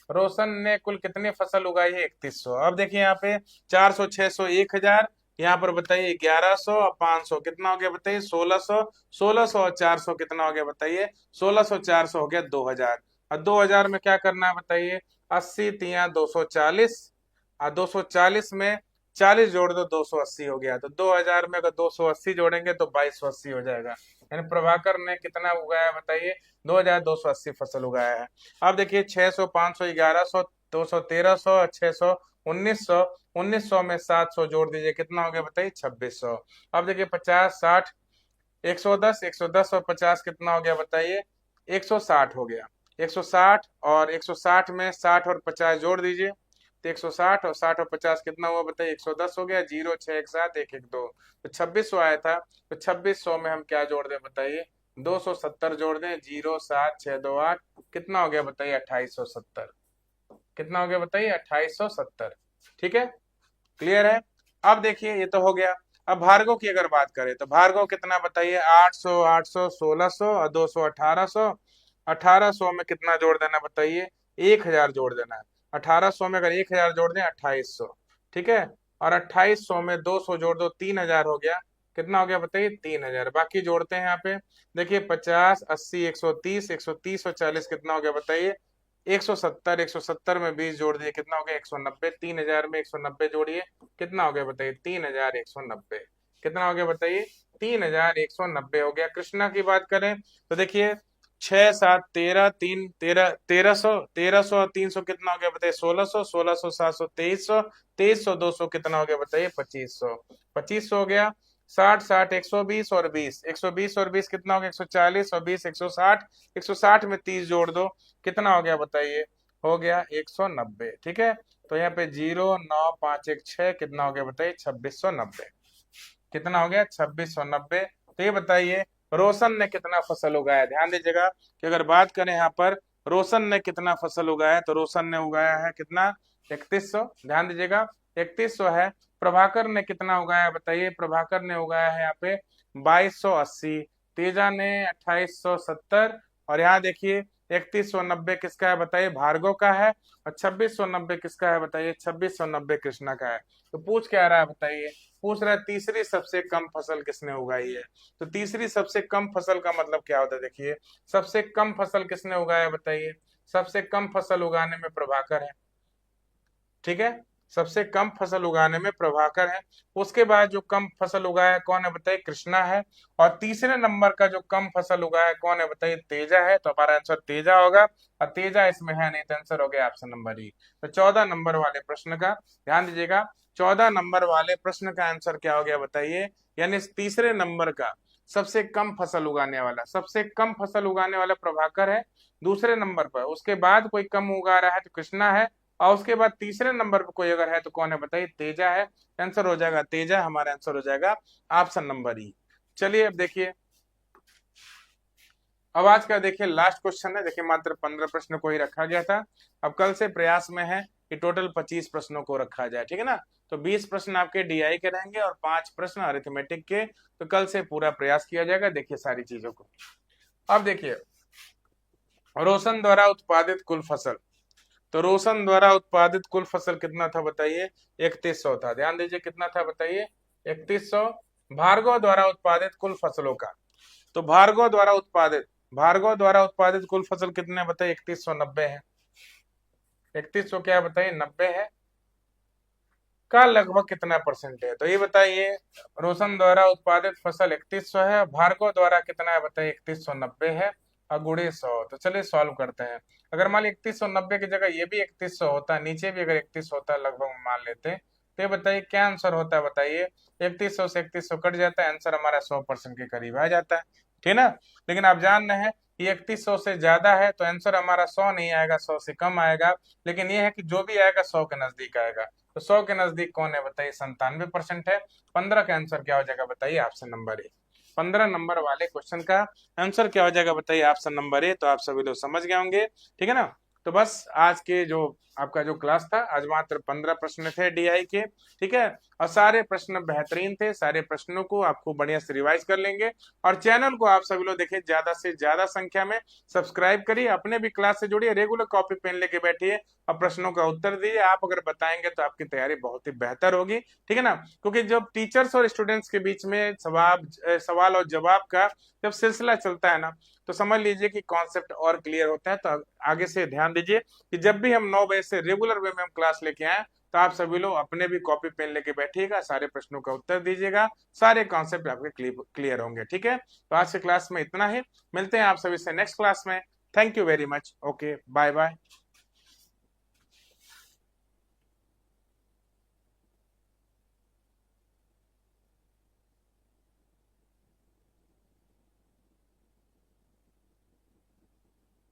रोशन ने कुल कितनी फसल उगाई है, 3100। अब देखिए यहाँ पे 400 600 1000, यहाँ पर बताइए 1100 और 500 कितना हो गया बताइए 1600, 1600 और 400 कितना हो गया बताइए 1600, 400 हो गया 2000। और 2000 में क्या करना है बताइए 80 तिया 240, और 240 में 40 जोड़ दो 280 हो गया। तो 2000 में अगर 280 जोड़ेंगे तो 2280 हो जाएगा। यानी प्रभाकर ने कितना उगाया बताइए 2280 फसल उगाया है। अब देखिए 600, 500, 1100, 200, 1300, 600, 1900, 1900 में 700 जोड़ दीजिए कितना हो गया बताइए 2600। अब देखिए 50, 60, 110, 110 और 50 कितना हो गया बताइए 160 हो गया। 160 और 160 में 60 और 50 जोड़ दीजिए तो 160 और 60 और 50 कितना हुआ बताइए 110 हो गया। 0 6 1 7 1 1 2 तो 2600 आया था। तो 2600 में हम क्या जोड़ दें बताइए 270 जोड़ दें। 0 7 6 2 8 कितना हो गया बताइए 2870। कितना हो गया बताइए 2870। ठीक है, क्लियर है। अब देखिए ये तो हो गया। अब भार्गव की अगर बात करें तो भार्गव कितना बताइए 800, 800, 1600 और 200 1800। 1800 में कितना जोड़ देना बताइए 1000 जोड़ देना है। 1800 में अगर 1000 जोड़ दें 2800। ठीक है, और 2800 में 200 जोड़ दो 3000 हो गया। कितना हो गया बताइए 3000। बाकी जोड़ते हैं यहाँ पे देखिए 50, 80, 130, 130 और 40 कितना हो गया बताइए 170। 170 में 20 जोड़ दिए कितना हो गया 190। 3000 में 190 जोड़िए कितना हो गया बताइए 3190। कितना हो गया बताइए 3190 हो गया। कृष्णा की बात करें तो देखिए 6 7 13 3 13 1300, 1300 और 300 कितना हो गया बताइए 1600, 1600 700 2300, 2300 200 कितना हो गया बताइए 2500। 2500 हो गया। 60 60 120 और 20, 120 और 20 कितना हो गया 140 और 20 160। 160 में 30 जोड़ दो कितना हो गया बताइए हो गया 190। ठीक है, तो यहाँ पे 0 9 5 1 6 कितना हो गया बताइए 2690। कितना हो गया 2690। तो ये बताइए रोशन ने कितना फसल उगाया। ध्यान दीजिएगा कि अगर बात करें यहाँ पर रोशन ने कितना फसल उगाया तो रोशन ने उगाया है कितना 3100। ध्यान दीजिएगा 3100 है। प्रभाकर ने कितना उगाया बताइए प्रभाकर ने उगाया है यहाँ पे 2280। तेजा ने 2870। और यहाँ देखिए 3190 किसका है बताइए भार्गव का है। और 2690 किसका है बताइए 2690 कृष्णा का है। तो पूछ क्या रहा है बताइए पूछ रहा है तीसरी सबसे कम फसल किसने उगाई है। तो तीसरी सबसे कम फसल का मतलब क्या होता है देखिए सबसे कम फसल किसने उगाया बताइए सबसे कम फसल उगाने में प्रभाकर है। ठीक है, सबसे कम फसल उगाने में प्रभाकर है। उसके बाद जो कम फसल उगाया कौन है बताइए कृष्णा है। और तीसरे नंबर का जो कम फसल उगाया कौन है बताइए तेजा है। तो हमारा आंसर तेजा होगा और तेजा इसमें है नहीं तो आंसर हो गया ऑप्शन नंबर ई। तो 14 नंबर वाले प्रश्न का ध्यान दीजिएगा 14 नंबर वाले प्रश्न का आंसर क्या हो गया बताइए यानी तीसरे नंबर का सबसे कम फसल उगाने वाला सबसे कम फसल उगाने वाला प्रभाकर है दूसरे नंबर पर। उसके बाद कोई कम उगा रहा है तो कृष्णा है। और उसके बाद तीसरे नंबर पर कोई अगर है तो कौन है बताइए तेजा है। आंसर हो जाएगा तेजा। हमारा आंसर हो जाएगा ऑप्शन नंबर ई। चलिए अब देखिए अब आज का देखिए लास्ट क्वेश्चन है। देखिए मात्र 15 प्रश्न को ही रखा गया था। अब कल से प्रयास में है कि टोटल 25 प्रश्नों को रखा जाए। ठीक है ना, तो 20 प्रश्न आपके डीआई के रहेंगे और 5 प्रश्न अरिथमेटिक के। तो कल से पूरा प्रयास किया जाएगा देखिए सारी चीजों को। अब देखिए रोशन द्वारा उत्पादित कुल फसल। तो रोशन द्वारा उत्पादित कुल फसल कितना था बताइए 3100 था। ध्यान दीजिए कितना था बताइए 3100। भार्गव द्वारा उत्पादित कुल फसलों का तो भार्गव द्वारा उत्पादित कुल फसल कितने बताइए 3190 है। 3100 क्या बताइए 90 है का लगभग कितना परसेंट है। तो ये बताइए रोशन द्वारा उत्पादित फसल 3100 है भार्गव द्वारा कितना है बताइए 3190 है और गुणे 100। तो चलिए सॉल्व करते हैं। अगर मान ली 3190 की जगह ये भी 3100 होता है नीचे भी अगर 31 होता है लगभग मान लेते हैं तो ये बताइए क्या आंसर होता है बताइए 3100 से 3100 कट जाता है आंसर हमारा 100% के करीब आ जाता है। ठीक ना, लेकिन आप जान रहे हैं ये 3100 से ज्यादा है तो आंसर हमारा 100 नहीं आएगा 100 से कम आएगा। लेकिन ये है कि जो भी आएगा 100 के नजदीक आएगा। तो 100 के नजदीक कौन है बताइए 97% है। 15 का आंसर क्या हो जाएगा बताइए ऑप्शन नंबर ए। 15 नंबर वाले क्वेश्चन का आंसर क्या हो जाएगा बताइए ऑप्शन नंबर ए। तो आप सभी लोग समझ गए होंगे। ठीक है ना, तो बस आज के जो आपका जो क्लास था आज मात्र 15 प्रश्न थे डीआई के। ठीक है, और सारे प्रश्न बेहतरीन थे। सारे प्रश्नों को आपको बढ़िया से रिवाइज कर लेंगे और चैनल को आप सभी लोग देखिए ज्यादा से ज्यादा संख्या में सब्सक्राइब करिए। अपने भी क्लास से जुड़िए रेगुलर कॉपी पेन लेके बैठिए और प्रश्नों का उत्तर दीजिए। आप अगर बताएंगे तो आपकी तैयारी बहुत ही बेहतर होगी, ठीक है ना। क्योंकि जब टीचर्स और स्टूडेंट्स के बीच में सवाल और जवाब का जब सिलसिला चलता है ना, तो समझ लीजिए कि कॉन्सेप्ट और क्लियर होता है। तो आगे से ध्यान दीजिए कि जब भी हम 9 बजे से रेगुलर वे में हम क्लास लेके आए, तो आप सभी लोग अपने भी कॉपी पेन लेके बैठिएगा, सारे प्रश्नों का उत्तर दीजिएगा, सारे कॉन्सेप्ट आपके क्लियर होंगे, ठीक है। तो आज के क्लास में इतना ही, मिलते हैं आप सभी से नेक्स्ट क्लास में। Thank you very much. Okay, bye bye.